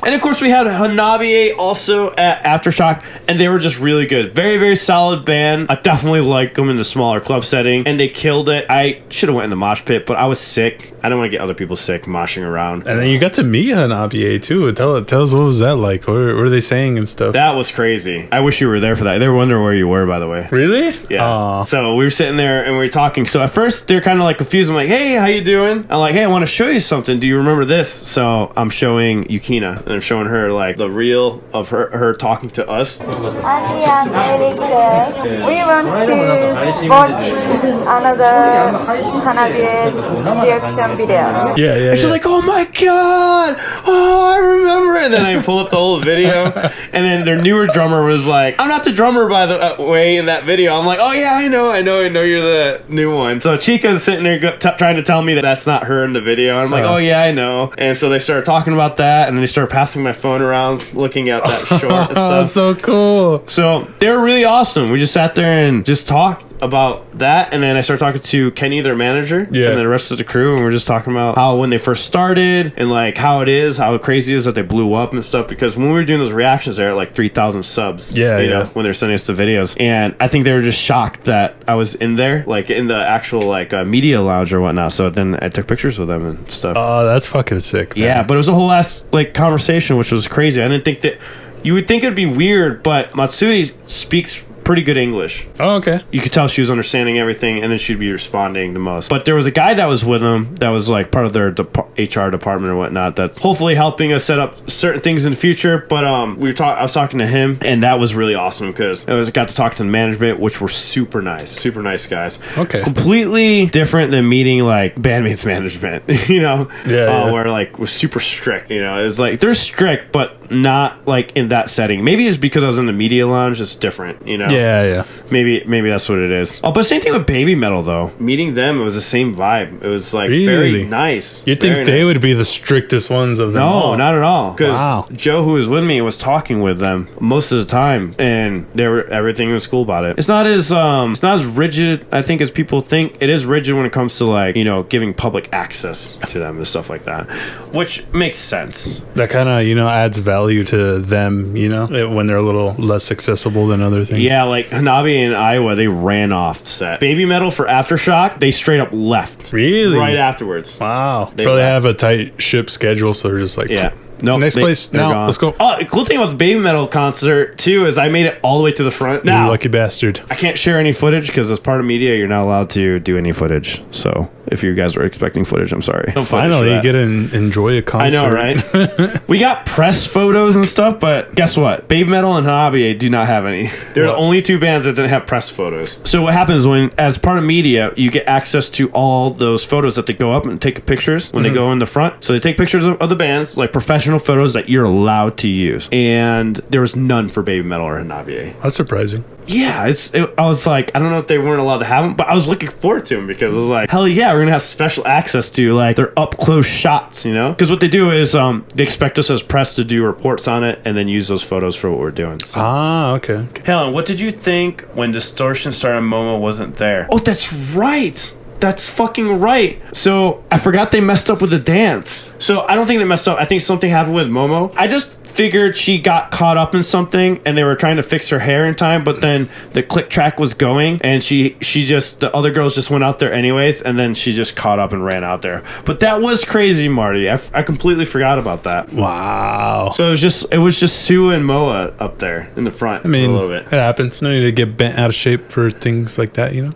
And of course, we had Hanabie also at Aftershock, and they were just really good. Very, very solid band. I definitely like them in the smaller club setting, and they killed it. I should have went in the mosh pit, but I was sick. I don't want to get other people sick moshing around. And then you got to meet Hanabie too. Tell us, what was that like? What were they saying and stuff? That was crazy. I wish you were there for that. They were wondering where you were, by the way. Really? Yeah. Aww. So we were sitting there and we were talking. So at first they're kind of like confused. I'm like, hey, how you doing? I'm like, hey, I want to show you something. Do you remember this? So I'm showing Yukina and I'm showing her like the reel of her talking to us. Andy and Eric, we want to watch another Hanabie reaction video. Yeah. And she's like, oh my God. Oh, I remember it. And then I pull up the whole video. And then their newer drummer was like, I'm not the drummer, by the way, in that video. I'm like, oh yeah, I know you're the new one. So Chica's sitting there trying to tell me that that's not her in the video. And I'm like, oh yeah, I know. And so they started talking about that, and then they started passing my phone around, looking at that short and stuff. So cool. So they were really awesome. We just sat there and just talked about that, and then I started talking to Kenny, their manager, and then the rest of the crew, and we're just talking about how when they first started and like how crazy it is that they blew up and stuff, because when we were doing those reactions there at like 3,000 subs, you know, when they're sending us the videos, and I think they were just shocked that I was in there, like in the actual like media lounge or whatnot. So then I took pictures with them and stuff. Oh, that's fucking sick, man. Yeah, but it was a whole ass like conversation, which was crazy. I didn't think that you would think it'd be weird, but Matsuri speaks pretty good English. Oh, okay. You could tell she was understanding everything, and then she'd be responding the most. But there was a guy that was with them that was like part of their HR department or whatnot, that's hopefully helping us set up certain things in the future. But I was talking to him, and that was really awesome because I got to talk to the management, which were super nice guys. Okay. Completely different than meeting like bandmates management, you know, where like was super strict. You know, it's like they're strict, but not like in that setting. Maybe it's because I was in the media lounge. It's different, you know. Yeah. Maybe that's what it is. Oh, but same thing with BABYMETAL though. Meeting them, it was the same vibe. It was like very nice. You'd think they would be the strictest ones of them all. No, not at all. Because Wow. Joe, who was with me, was talking with them most of the time, and everything was cool about it. It's not as rigid, I think, as people think. It is rigid when it comes to like, you know, giving public access to them and stuff like that, which makes sense. That kind of, you know, adds value to them, you know, when they're a little less accessible than other things. Yeah, like Hanabie in Iowa, they ran off set. BABYMETAL for Aftershock, they straight up left. Really? Right afterwards. Wow. They Probably left. have a tight ship schedule, so they're just like, Yeah. No, next place. Now, gone. let's go. Oh, the cool thing about the BABYMETAL concert too is I made it all the way to the front. You Now, lucky bastard. I can't share any footage because as part of media, you're not allowed to do any footage. So if you guys were expecting footage, I'm sorry. No footage Finally, for you that. get to enjoy a concert. I know, right? We got press photos and stuff, but guess what? BABYMETAL and Hanabie do not have any. They're the only two bands that didn't have press photos. So what happens when, as part of media, you get access to all those photos that they go up and take pictures when they go in the front. So they take pictures of the bands, like professional photos that you're allowed to use. And there was none for BABYMETAL or Hanabie. That's surprising. Yeah, I was like, I don't know if they weren't allowed to have them, but I was looking forward to them because it was like, hell yeah, we're gonna have special access to like their up close shots, you know? Because what they do is they expect us as press to do reports on it and then use those photos for what we're doing. So. Ah, okay. Helen, what did you think when Distortion started and Momo wasn't there? Oh, that's right. That's fucking right. So I forgot they messed up with the dance. So I don't think they messed up. I think something happened with Momo. I just figured she got caught up in something and they were trying to fix her hair in time, but then the click track was going and she just, the other girls just went out there anyways, and then she just caught up and ran out there. But that was crazy, Marty. I completely forgot about that. Wow. So it was just Sue and Moa up there in the front. I mean, a little bit. it happens. No need to get bent out of shape for things like that, you know?